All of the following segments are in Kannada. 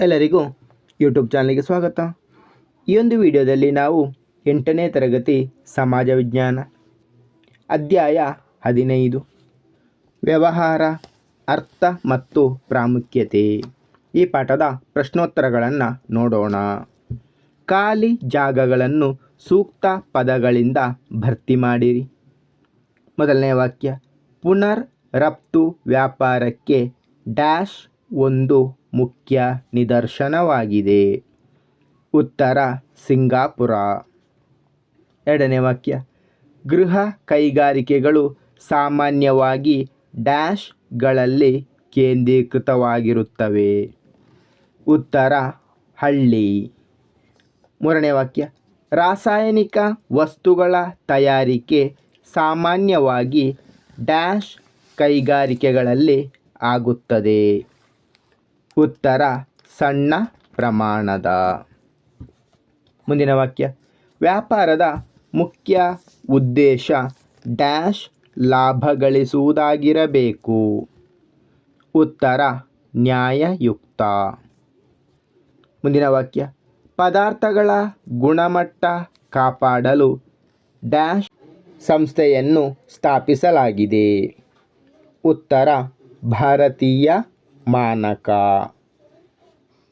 ಎಲ್ಲರಿಗೂ ಯೂಟ್ಯೂಬ್ ಚಾನಲ್ಗೆ ಸ್ವಾಗತ. ಈ ಒಂದು ವಿಡಿಯೋದಲ್ಲಿ ನಾವು 8ನೇ ತರಗತಿ ಸಮಾಜ ವಿಜ್ಞಾನ ಅಧ್ಯಾಯ 15 ವ್ಯವಹಾರ, ಅರ್ಥ ಮತ್ತು ಪ್ರಾಮುಖ್ಯತೆ ಈ ಪಾಠದ ಪ್ರಶ್ನೋತ್ತರಗಳನ್ನು ನೋಡೋಣ. ಖಾಲಿ ಜಾಗಗಳನ್ನು ಸೂಕ್ತ ಪದಗಳಿಂದ ಭರ್ತಿ ಮಾಡಿರಿ. ಮೊದಲನೇ ವಾಕ್ಯ, ಪುನರ್ ರಫ್ತು ವ್ಯಾಪಾರಕ್ಕೆ ಡ್ಯಾಶ್ ಒಂದು ಮುಖ್ಯ ನಿದರ್ಶನವಾಗಿದೆ. ಉತ್ತರ ಸಿಂಗಾಪುರ. ಎರಡನೇ ವಾಕ್ಯ, ಗೃಹ ಕೈಗಾರಿಕೆಗಳು ಸಾಮಾನ್ಯವಾಗಿ ಡ್ಯಾಶ್ಗಳಲ್ಲಿ ಕೇಂದ್ರೀಕೃತವಾಗಿರುತ್ತವೆ. ಉತ್ತರ ಹಳ್ಳಿ. ಮೂರನೇ ವಾಕ್ಯ, ರಾಸಾಯನಿಕ ವಸ್ತುಗಳ ತಯಾರಿಕೆ ಸಾಮಾನ್ಯವಾಗಿ ಡ್ಯಾಶ್ ಕೈಗಾರಿಕೆಗಳಲ್ಲಿ ಆಗುತ್ತದೆ. ಉತ್ತರ ಸಣ್ಣ ಪ್ರಮಾಣದ. ಮುಂದಿನ ವಾಕ್ಯ, ವ್ಯಾಪಾರದ ಮುಖ್ಯ ಉದ್ದೇಶ ಡ್ಯಾಶ್ ಲಾಭ ಗಳಿಸುವುದಾಗಿರಬೇಕು. ಉತ್ತರ ನ್ಯಾಯಯುಕ್ತ. ಮುಂದಿನ ವಾಕ್ಯ, ಪದಾರ್ಥಗಳ ಗುಣಮಟ್ಟ ಕಾಪಾಡಲು ಡ್ಯಾಶ್ ಸಂಸ್ಥೆಯನ್ನು ಸ್ಥಾಪಿಸಲಾಗಿದೆ. ಉತ್ತರ ಭಾರತೀಯ ಮಾನಕ.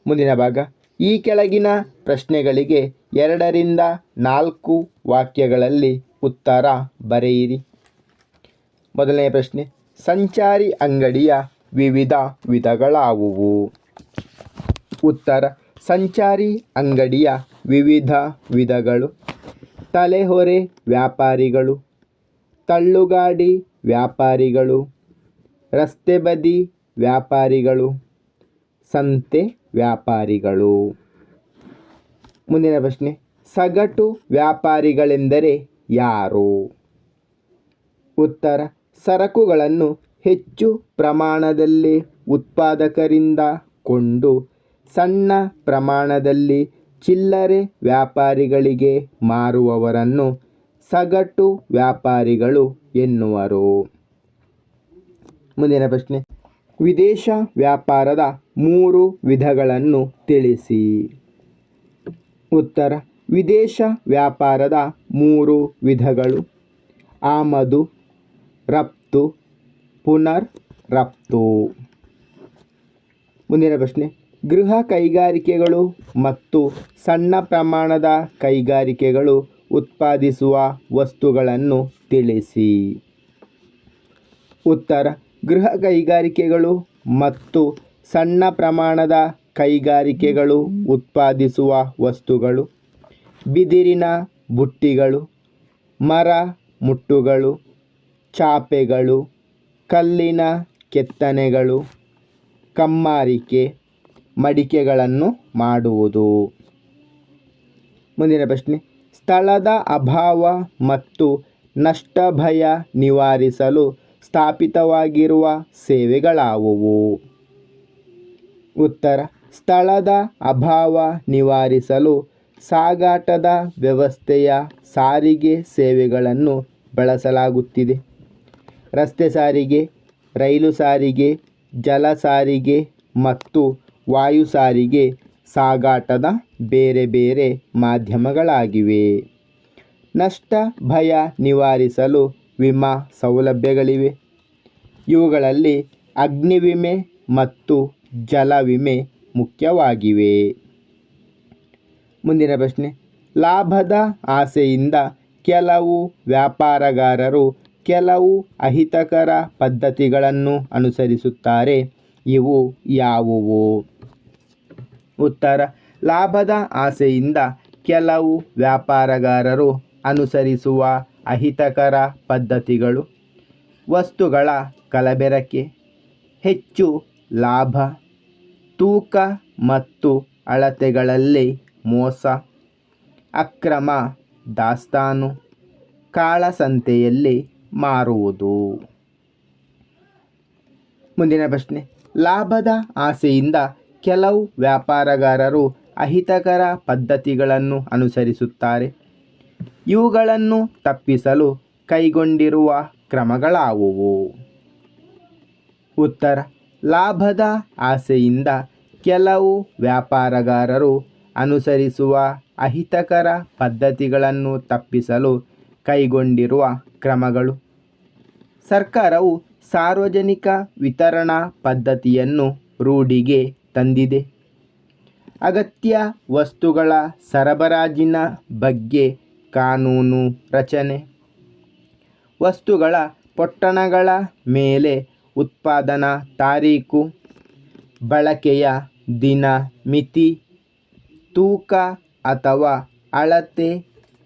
ಮುಂದಿನ ಭಾಗ, ಈ ಕೆಳಗಿನ ಪ್ರಶ್ನೆಗಳಿಗೆ 2 ರಿಂದ 4 ವಾಕ್ಯಗಳಲ್ಲಿ ಉತ್ತರ ಬರೆಯಿರಿ. ಮೊದಲನೆಯ ಪ್ರಶ್ನೆ, ಸಂಚಾರಿ ಅಂಗಡಿಯ ವಿವಿಧ ವಿಧಗಳಾವುವು? ಉತ್ತರ ಸಂಚಾರಿ ಅಂಗಡಿಯ ವಿವಿಧ ವಿಧಗಳು: ತಲೆಹೊರೆ ವ್ಯಾಪಾರಿಗಳು, ತಳ್ಳುಗಾಡಿ ವ್ಯಾಪಾರಿಗಳು, ರಸ್ತೆ ಬದಿ ವ್ಯಾಪಾರಿಗಳು, ಸಂತೆ ವ್ಯಾಪಾರಿಗಳು. ಮುಂದಿನ ಪ್ರಶ್ನೆ, ಸಗಟು ವ್ಯಾಪಾರಿಗಳೆಂದರೆ ಯಾರು? ಉತ್ತರ ಸರಕುಗಳನ್ನು ಹೆಚ್ಚು ಪ್ರಮಾಣದಲ್ಲಿ ಉತ್ಪಾದಕರಿಂದ ಕೊಂಡು ಸಣ್ಣ ಪ್ರಮಾಣದಲ್ಲಿ ಚಿಲ್ಲರೆ ವ್ಯಾಪಾರಿಗಳಿಗೆ ಮಾರುವವರನ್ನು ಸಗಟು ವ್ಯಾಪಾರಿಗಳು ಎನ್ನುವರು. ಮುಂದಿನ ಪ್ರಶ್ನೆ, ವಿದೇಶ ವ್ಯಾಪಾರದ 3 ವಿಧಗಳನ್ನು ತಿಳಿಸಿ. ಉತ್ತರ ವಿದೇಶ ವ್ಯಾಪಾರದ 3 ವಿಧಗಳು: ಆಮದು, ರಫ್ತು, ಪುನರ್ ರಫ್ತು. ಮುಂದಿನ ಪ್ರಶ್ನೆ, ಗೃಹ ಕೈಗಾರಿಕೆಗಳು ಮತ್ತು ಸಣ್ಣ ಪ್ರಮಾಣದ ಕೈಗಾರಿಕೆಗಳು ಉತ್ಪಾದಿಸುವ ವಸ್ತುಗಳನ್ನು ತಿಳಿಸಿ. ಉತ್ತರ ಗೃಹ ಕೈಗಾರಿಕೆಗಳು ಮತ್ತು ಸಣ್ಣ ಪ್ರಮಾಣದ ಕೈಗಾರಿಕೆಗಳು ಉತ್ಪಾದಿಸುವ ವಸ್ತುಗಳು: ಬಿದಿರಿನ ಬುಟ್ಟಿಗಳು, ಮರ ಮುಟ್ಟುಗಳು, ಚಾಪೆಗಳು, ಕಲ್ಲಿನ ಕೆತ್ತನೆಗಳು, ಕಮ್ಮಾರಿಕೆ, ಮಡಿಕೆಗಳನ್ನು ಮಾಡುವುದು. ಮುಂದಿನ ಪ್ರಶ್ನೆ, ಸ್ಥಳದ ಅಭಾವ ಮತ್ತು ನಷ್ಟ ಭಯ ನಿವಾರಿಸಲು ಸ್ಥಾಪಿತವಾಗಿರುವ ಸೇವೆಗಳಾವುವು? ಉತ್ತರ ಸ್ಥಳದ ಅಭಾವ ನಿವಾರಿಸಲು ಸಾಗಾಟದ ವ್ಯವಸ್ಥೆಯ ಸಾರಿಗೆ ಸೇವೆಗಳನ್ನು ಬಳಸಲಾಗುತ್ತಿದೆ. ರಸ್ತೆ ಸಾರಿಗೆ, ರೈಲು ಸಾರಿಗೆ, ಜಲ ಸಾರಿಗೆ ಮತ್ತು ವಾಯು ಸಾರಿಗೆ ಸಾಗಾಟದ ಬೇರೆ ಬೇರೆ ಮಾಧ್ಯಮಗಳಾಗಿವೆ. ನಷ್ಟ ಭಯ ನಿವಾರಿಸಲು ವಿಮಾ ಸೌಲಭ್ಯಗಳಿವೆ. ಇವುಗಳಲ್ಲಿ ಅಗ್ನಿ ವಿಮೆ ಮತ್ತು ಜಲ ವಿಮೆ ಮುಖ್ಯವಾಗಿವೆ. ಮುಂದಿನ ಪ್ರಶ್ನೆ, ಲಾಭದ ಆಸೆಯಿಂದ ಕೆಲವು ವ್ಯಾಪಾರಗಾರರು ಕೆಲವು ಅಹಿತಕರ ಪದ್ಧತಿಗಳನ್ನು ಅನುಸರಿಸುತ್ತಾರೆ. ಇವು ಯಾವುವು? ಉತ್ತರ ಲಾಭದ ಆಸೆಯಿಂದ ಕೆಲವು ವ್ಯಾಪಾರಗಾರರು ಅನುಸರಿಸುವ ಅಹಿತಕರ ಪದ್ಧತಿಗಳು: ವಸ್ತುಗಳ ಕಲಬೆರಕೆ, ಹೆಚ್ಚು ಲಾಭ, ತೂಕ ಮತ್ತು ಅಳತೆಗಳಲ್ಲಿ ಮೋಸ, ಅಕ್ರಮ ದಾಸ್ತಾನು, ಕಾಳಸಂತೆಯಲ್ಲಿ ಮಾರುವುದು. ಮುಂದಿನ ಪ್ರಶ್ನೆ, ಲಾಭದ ಆಸೆಯಿಂದ ಕೆಲವು ವ್ಯಾಪಾರಗಾರರು ಅಹಿತಕರ ಪದ್ಧತಿಗಳನ್ನು ಅನುಸರಿಸುತ್ತಾರೆ. ಇವುಗಳನ್ನು ತಪ್ಪಿಸಲು ಕೈಗೊಂಡಿರುವ ಕ್ರಮಗಳಾವುವು? ಉತ್ತರ ಲಾಭದ ಆಸೆಯಿಂದ ಕೆಲವು ವ್ಯಾಪಾರಗಾರರು ಅನುಸರಿಸುವ ಅಹಿತಕರ ಪದ್ಧತಿಗಳನ್ನು ತಪ್ಪಿಸಲು ಕೈಗೊಂಡಿರುವ ಕ್ರಮಗಳು. ಸರ್ಕಾರವು ಸಾರ್ವಜನಿಕ ವಿತರಣಾ ಪದ್ಧತಿಯನ್ನು ರೂಢಿಗೆ ತಂದಿದೆ. ಅಗತ್ಯ ವಸ್ತುಗಳ ಸರಬರಾಜಿನ ಬಗ್ಗೆ ಕಾನೂನು ರಚನೆ. ವಸ್ತುಗಳ ಪೊಟ್ಟಣಗಳ ಮೇಲೆ ಉತ್ಪಾದನಾ ತಾರೀಕು, ಬಳಕೆಯ ದಿನ, ಮಿತಿ, ತೂಕ ಅಥವಾ ಅಳತೆ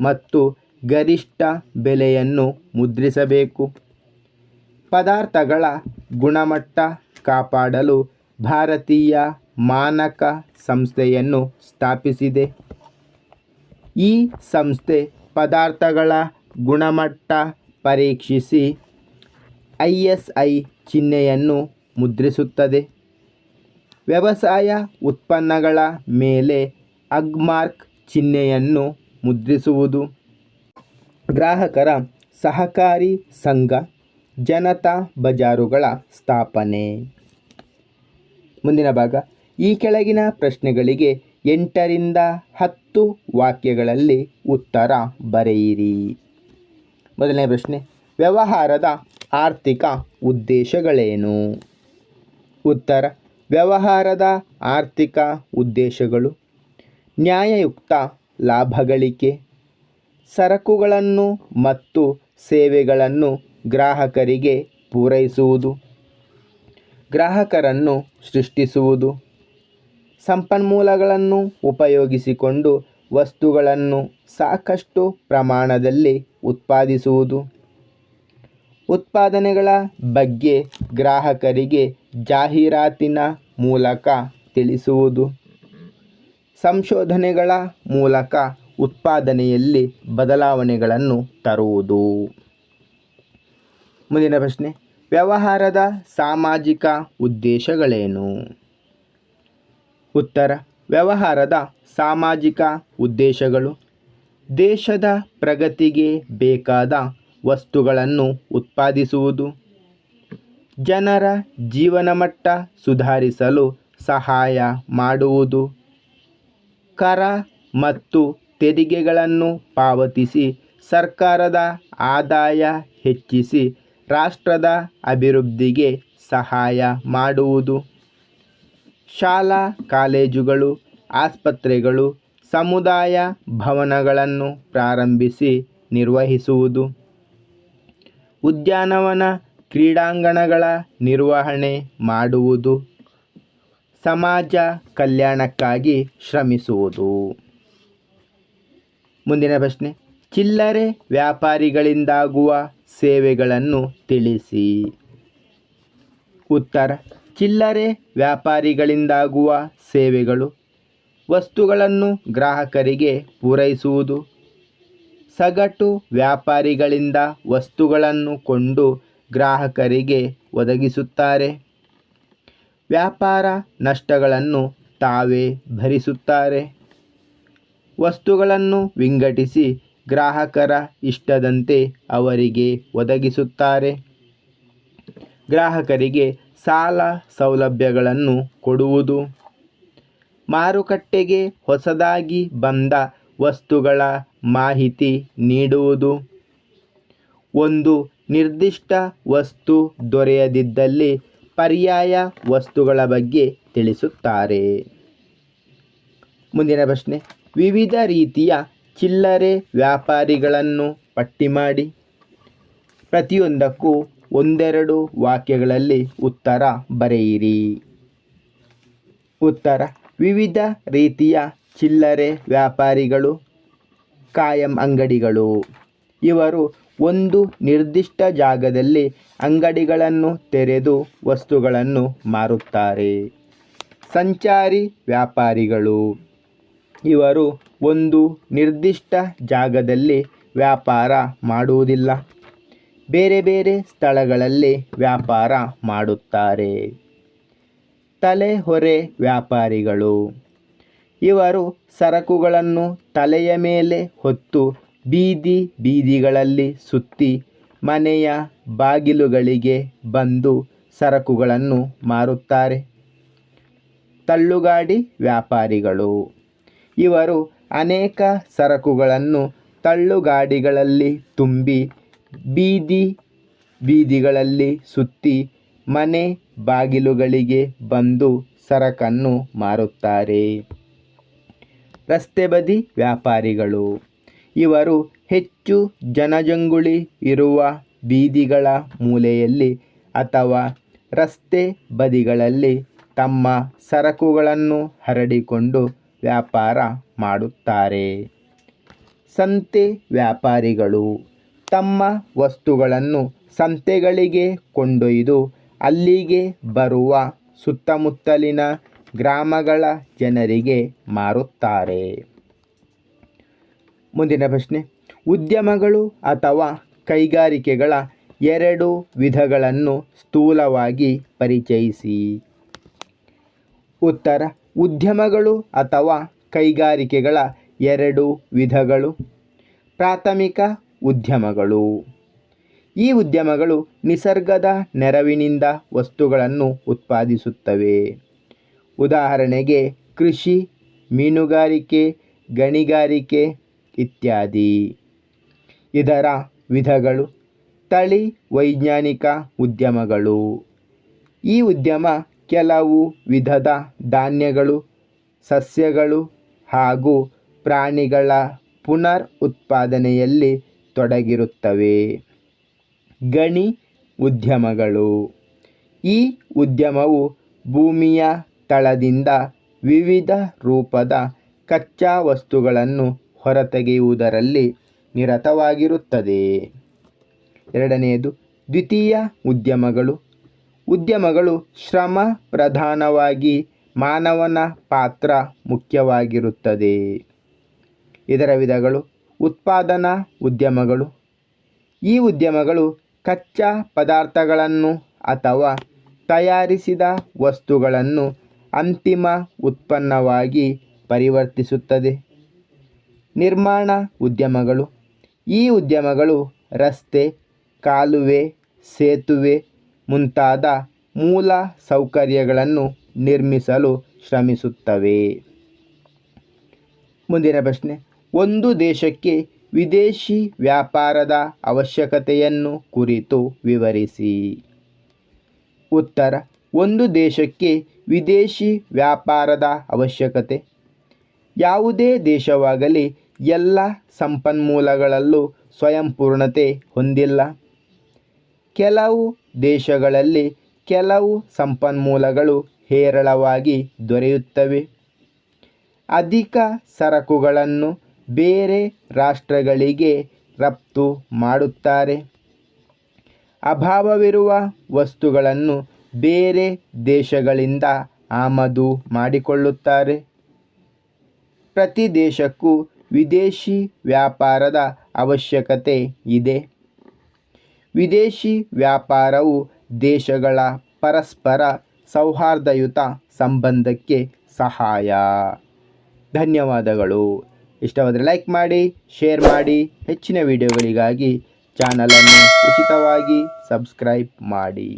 ಮತ್ತು ಗರಿಷ್ಠ ಬೆಲೆಯನ್ನು ಮುದ್ರಿಸಬೇಕು. ಪದಾರ್ಥಗಳ ಗುಣಮಟ್ಟ ಕಾಪಾಡಲು ಭಾರತೀಯ ಮಾನಕ ಸಂಸ್ಥೆಯನ್ನು ಸ್ಥಾಪಿಸಿದೆ. ಈ ಸಂಸ್ಥೆ ಪದಾರ್ಥಗಳ ಗುಣಮಟ್ಟ ಪರೀಕ್ಷಿಸಿ ISI ಚಿಹ್ನೆಯನ್ನು ಮುದ್ರಿಸುತ್ತದೆ. ವ್ಯವಸಾಯ ಉತ್ಪನ್ನಗಳ ಮೇಲೆ ಅಗ್ಮಾರ್ಕ್ ಚಿಹ್ನೆಯನ್ನು ಮುದ್ರಿಸುವುದು. ಗ್ರಾಹಕರ ಸಹಕಾರಿ ಸಂಘ, ಜನತಾ ಬಜಾರುಗಳ ಸ್ಥಾಪನೆ. ಮುಂದಿನ ಭಾಗ, ಈ ಕೆಳಗಿನ ಪ್ರಶ್ನೆಗಳಿಗೆ 8ರಿಂದ 10 ವಾಕ್ಯಗಳಲ್ಲಿ ಉತ್ತರ ಬರೆಯಿರಿ. ಮೊದಲನೇ ಪ್ರಶ್ನೆ, ವ್ಯವಹಾರದ ಆರ್ಥಿಕ ಉದ್ದೇಶಗಳೇನು? ಉತ್ತರ, ವ್ಯವಹಾರದ ಆರ್ಥಿಕ ಉದ್ದೇಶಗಳು ನ್ಯಾಯಯುಕ್ತ ಲಾಭಗಳಿಕೆ, ಸರಕುಗಳನ್ನು ಮತ್ತು ಸೇವೆಗಳನ್ನು ಗ್ರಾಹಕರಿಗೆ ಪೂರೈಸುವುದು, ಗ್ರಾಹಕರನ್ನು ಸೃಷ್ಟಿಸುವುದು, ಸಂಪನ್ಮೂಲಗಳನ್ನು ಉಪಯೋಗಿಸಿಕೊಂಡು ವಸ್ತುಗಳನ್ನು ಸಾಕಷ್ಟು ಪ್ರಮಾಣದಲ್ಲಿ ಉತ್ಪಾದಿಸುವುದು, ಉತ್ಪಾದನೆಗಳ ಬಗ್ಗೆ ಗ್ರಾಹಕರಿಗೆ ಜಾಹೀರಾತಿನ ಮೂಲಕ ತಿಳಿಸುವುದು, ಸಂಶೋಧನೆಗಳ ಮೂಲಕ ಉತ್ಪಾದನೆಯಲ್ಲಿ ಬದಲಾವಣೆಗಳನ್ನು ತರುವುದು. ಮುಂದಿನ ಪ್ರಶ್ನೆ, ವ್ಯವಹಾರದ ಸಾಮಾಜಿಕ ಉದ್ದೇಶಗಳೇನು? ಉತ್ತರ, ವ್ಯವಹಾರದ ಸಾಮಾಜಿಕ ಉದ್ದೇಶಗಳು ದೇಶದ ಪ್ರಗತಿಗೆ ಬೇಕಾದ ವಸ್ತುಗಳನ್ನು ಉತ್ಪಾದಿಸುವುದು, ಜನರ ಜೀವನಮಟ್ಟ ಸುಧಾರಿಸಲು ಸಹಾಯ ಮಾಡುವುದು, ಕರ ಮತ್ತು ತೆರಿಗೆಗಳನ್ನು ಪಾವತಿಸಿ ಸರ್ಕಾರದ ಆದಾಯ ಹೆಚ್ಚಿಸಿ ರಾಷ್ಟ್ರದ ಅಭಿವೃದ್ಧಿಗೆ ಸಹಾಯ ಮಾಡುವುದು, ಶಾಲಾ ಕಾಲೇಜುಗಳು, ಆಸ್ಪತ್ರೆಗಳು, ಸಮುದಾಯ ಭವನಗಳನ್ನು ಪ್ರಾರಂಭಿಸಿ ನಿರ್ವಹಿಸುವುದು, ಉದ್ಯಾನವನ ಕ್ರೀಡಾಂಗಣಗಳ ನಿರ್ವಹಣೆ ಮಾಡುವುದು, ಸಮಾಜ ಕಲ್ಯಾಣಕ್ಕಾಗಿ ಶ್ರಮಿಸುವುದು. ಮುಂದಿನ ಪ್ರಶ್ನೆ, ಚಿಲ್ಲರೆ ವ್ಯಾಪಾರಿಗಳಿಂದಾಗುವ ಸೇವೆಗಳನ್ನು ತಿಳಿಸಿ. ಉತ್ತರ, ಚಿಲ್ಲರೆ ವ್ಯಾಪಾರಿಗಳಿಂದಾಗುವ ಸೇವೆಗಳು ವಸ್ತುಗಳನ್ನು ಗ್ರಾಹಕರಿಗೆ ಪೂರೈಸುವುದು, ಸಗಟು ವ್ಯಾಪಾರಿಗಳಿಂದ ವಸ್ತುಗಳನ್ನು ಕೊಂಡು ಗ್ರಾಹಕರಿಗೆ ಒದಗಿಸುತ್ತಾರೆ, ವ್ಯಾಪಾರ ನಷ್ಟಗಳನ್ನು ತಾವೇ ಭರಿಸುತ್ತಾರೆ, ವಸ್ತುಗಳನ್ನು ವಿಂಗಡಿಸಿ ಗ್ರಾಹಕರ ಇಷ್ಟದಂತೆ ಅವರಿಗೆ ಒದಗಿಸುತ್ತಾರೆ, ಗ್ರಾಹಕರಿಗೆ ಸಾಲ ಸೌಲಭ್ಯಗಳನ್ನು ಕೊಡುವುದು, ಮಾರುಕಟ್ಟೆಗೆ ಹೊಸದಾಗಿ ಬಂದ ವಸ್ತುಗಳ ಮಾಹಿತಿ ನೀಡುವುದು, ಒಂದು ನಿರ್ದಿಷ್ಟ ವಸ್ತು ದೊರೆಯದಿದ್ದಲ್ಲಿ ಪರ್ಯಾಯ ವಸ್ತುಗಳ ಬಗ್ಗೆ ತಿಳಿಸುತ್ತಾರೆ. ಮುಂದಿನ ಪ್ರಶ್ನೆ, ವಿವಿಧ ರೀತಿಯ ಚಿಲ್ಲರೆ ವ್ಯಾಪಾರಿಗಳನ್ನು ಪಟ್ಟಿ ಮಾಡಿ. ಪ್ರತಿಯೊಂದಕ್ಕೂ 1-2 ವಾಕ್ಯಗಳಲ್ಲಿ ಉತ್ತರ ಬರೆಯಿರಿ. ಉತ್ತರ, ವಿವಿಧ ರೀತಿಯ ಚಿಲ್ಲರೆ ವ್ಯಾಪಾರಿಗಳು ಕಾಯಂ ಅಂಗಡಿಗಳು. ಇವರು ಒಂದು ನಿರ್ದಿಷ್ಟ ಜಾಗದಲ್ಲಿ ಅಂಗಡಿಗಳನ್ನು ತೆರೆದು ವಸ್ತುಗಳನ್ನು ಮಾರುತ್ತಾರೆ. ಸಂಚಾರಿ ವ್ಯಾಪಾರಿಗಳು. ಇವರು ಒಂದು ನಿರ್ದಿಷ್ಟ ಜಾಗದಲ್ಲಿ ವ್ಯಾಪಾರ ಮಾಡುವುದಿಲ್ಲ, ಬೇರೆ ಬೇರೆ ಸ್ಥಳಗಳಲ್ಲಿ ವ್ಯಾಪಾರ ಮಾಡುತ್ತಾರೆ. ತಲೆಹೊರೆ ವ್ಯಾಪಾರಿಗಳು. ಇವರು ಸರಕುಗಳನ್ನು ತಲೆಯ ಮೇಲೆ ಹೊತ್ತು ಬೀದಿ ಬೀದಿಗಳಲ್ಲಿ ಸುತ್ತಿ ಮನೆಯ ಬಾಗಿಲುಗಳಿಗೆ ಬಂದು ಸರಕುಗಳನ್ನು ಮಾರುತ್ತಾರೆ. ತಳ್ಳುಗಾಡಿ ವ್ಯಾಪಾರಿಗಳು. ಇವರು ಅನೇಕ ಸರಕುಗಳನ್ನು ತಳ್ಳುಗಾಡಿಗಳಲ್ಲಿ ತುಂಬಿ ಬೀದಿಗಳಲ್ಲಿ ಸುತ್ತಿ ಮನೆ ಬಾಗಿಲುಗಳಿಗೆ ಬಂದು ಸರಕನ್ನು ಮಾರುತ್ತಾರೆ. ರಸ್ತೆ ಬದಿ ವ್ಯಾಪಾರಿಗಳು. ಇವರು ಹೆಚ್ಚು ಜನಜಂಗುಳಿ ಇರುವ ಬೀದಿಗಳ ಮೂಲೆಯಲ್ಲಿ ಅಥವಾ ರಸ್ತೆ ಬದಿಗಳಲ್ಲಿ ತಮ್ಮ ಸರಕುಗಳನ್ನು ಹರಡಿಕೊಂಡು ವ್ಯಾಪಾರ ಮಾಡುತ್ತಾರೆ. ಸಂತೆ ವ್ಯಾಪಾರಿಗಳು. ತಮ್ಮ ವಸ್ತುಗಳನ್ನು ಸಂತೆಗಳಿಗೆ ಕೊಂಡೊಯ್ದು ಅಲ್ಲಿಗೆ ಬರುವ ಸುತ್ತಮುತ್ತಲಿನ ಗ್ರಾಮಗಳ ಜನರಿಗೆ ಮಾರುತ್ತಾರೆ. ಮುಂದಿನ ಪ್ರಶ್ನೆ, ಉದ್ಯಮಗಳು ಅಥವಾ ಕೈಗಾರಿಕೆಗಳ ಎರಡು ವಿಧಗಳನ್ನು ಸ್ಥೂಲವಾಗಿ ಪರಿಚಯಿಸಿ. ಉತ್ತರ: ಉದ್ಯಮಗಳು ಅಥವಾ ಕೈಗಾರಿಕೆಗಳ ಎರಡು ವಿಧಗಳು. ಪ್ರಾಥಮಿಕ ಉದ್ಯಮಗಳು. ಈ ಉದ್ಯಮಗಳು ನಿಸರ್ಗದ ನೆರವಿನಿಂದ ವಸ್ತುಗಳನ್ನು ಉತ್ಪಾದಿಸುತ್ತವೆ. ಉದಾಹರಣೆಗೆ ಕೃಷಿ, ಮೀನುಗಾರಿಕೆ, ಗಣಿಗಾರಿಕೆ ಇತ್ಯಾದಿ. ಇದರ ವಿಧಗಳು: ತಳಿ ವೈಜ್ಞಾನಿಕ ಉದ್ಯಮಗಳು. ಈ ಉದ್ಯಮ ಕೆಲವು ವಿಧದ ಧಾನ್ಯಗಳು, ಸಸ್ಯಗಳು ಹಾಗೂ ಪ್ರಾಣಿಗಳ ಪುನರ್ ಉತ್ಪಾದನೆಯಲ್ಲಿ ತೊಡಗಿರುತ್ತವೆ. ಗಣಿ ಉದ್ಯಮಗಳು. ಈ ಉದ್ಯಮವು ಭೂಮಿಯ ತಳದಿಂದ ವಿವಿಧ ರೂಪದ ಕಚ್ಚಾ ವಸ್ತುಗಳನ್ನು ಹೊರತೆಗೆಯುವುದರಲ್ಲಿ ನಿರತವಾಗಿರುತ್ತದೆ. ಎರಡನೆಯದು ದ್ವಿತೀಯ ಉದ್ಯಮಗಳು. ಉದ್ಯಮಗಳು ಶ್ರಮ ಪ್ರಧಾನವಾಗಿ ಮಾನವನ ಪಾತ್ರ ಮುಖ್ಯವಾಗಿರುತ್ತದೆ. ಇದರ ವಿಧಗಳು: ಉತ್ಪಾದನಾ ಉದ್ಯಮಗಳು. ಈ ಉದ್ಯಮಗಳು ಕಚ್ಚಾ ಪದಾರ್ಥಗಳನ್ನು ಅಥವಾ ತಯಾರಿಸಿದ ವಸ್ತುಗಳನ್ನು ಅಂತಿಮ ಉತ್ಪನ್ನವಾಗಿ ಪರಿವರ್ತಿಸುತ್ತದೆ. ನಿರ್ಮಾಣ ಉದ್ಯಮಗಳು. ಈ ಉದ್ಯಮಗಳು ರಸ್ತೆ, ಕಾಲುವೆ, ಸೇತುವೆ ಮುಂತಾದ ಮೂಲ ಸೌಕರ್ಯಗಳನ್ನು ನಿರ್ಮಿಸಲು ಶ್ರಮಿಸುತ್ತವೆ. ಮುಂದಿನ ಪ್ರಶ್ನೆ, ಒಂದು ದೇಶಕ್ಕೆ ವಿದೇಶಿ ವ್ಯಾಪಾರದ ಅವಶ್ಯಕತೆಯನ್ನು ಕುರಿತು ವಿವರಿಸಿ. ಉತ್ತರ: ಒಂದು ದೇಶಕ್ಕೆ ವಿದೇಶಿ ವ್ಯಾಪಾರದ ಅವಶ್ಯಕತೆ. ಯಾವುದೇ ದೇಶವಾಗಲಿ ಎಲ್ಲ ಸಂಪನ್ಮೂಲಗಳಲ್ಲೂ ಸ್ವಯಂಪೂರ್ಣತೆ ಹೊಂದಿಲ್ಲ. ಕೆಲವು ದೇಶಗಳಲ್ಲಿ ಕೆಲವು ಸಂಪನ್ಮೂಲಗಳು ಹೇರಳವಾಗಿ ದೊರೆಯುತ್ತವೆ. ಅಧಿಕ ಸರಕುಗಳನ್ನು ಬೇರೆ ರಾಷ್ಟ್ರಗಳಿಗೆ ರಫ್ತು ಮಾಡುತ್ತಾರೆ. ಅಭಾವವಿರುವ ವಸ್ತುಗಳನ್ನು ಬೇರೆ ದೇಶಗಳಿಂದ ಆಮದು ಮಾಡಿಕೊಳ್ಳುತ್ತಾರೆ. ಪ್ರತಿ ದೇಶಕ್ಕೂ ವಿದೇಶಿ ವ್ಯಾಪಾರದ ಅವಶ್ಯಕತೆ ಇದೆ. ವಿದೇಶಿ ವ್ಯಾಪಾರವು ದೇಶಗಳ ಪರಸ್ಪರ ಸೌಹಾರ್ದಯುತ ಸಂಬಂಧಕ್ಕೆ ಸಹಾಯ. ಧನ್ಯವಾದಗಳು. ಇಷ್ಟವಾದರೆ ಲೈಕ್ ಮಾಡಿ, ಶೇರ್ ಮಾಡಿ. ಹೆಚ್ಚಿನ ವಿಡಿಯೋಗಳಿಗಾಗಿ ಚಾನಲನ್ನು ಉಚಿತವಾಗಿ ಸಬ್ಸ್ಕ್ರೈಬ್ ಮಾಡಿ.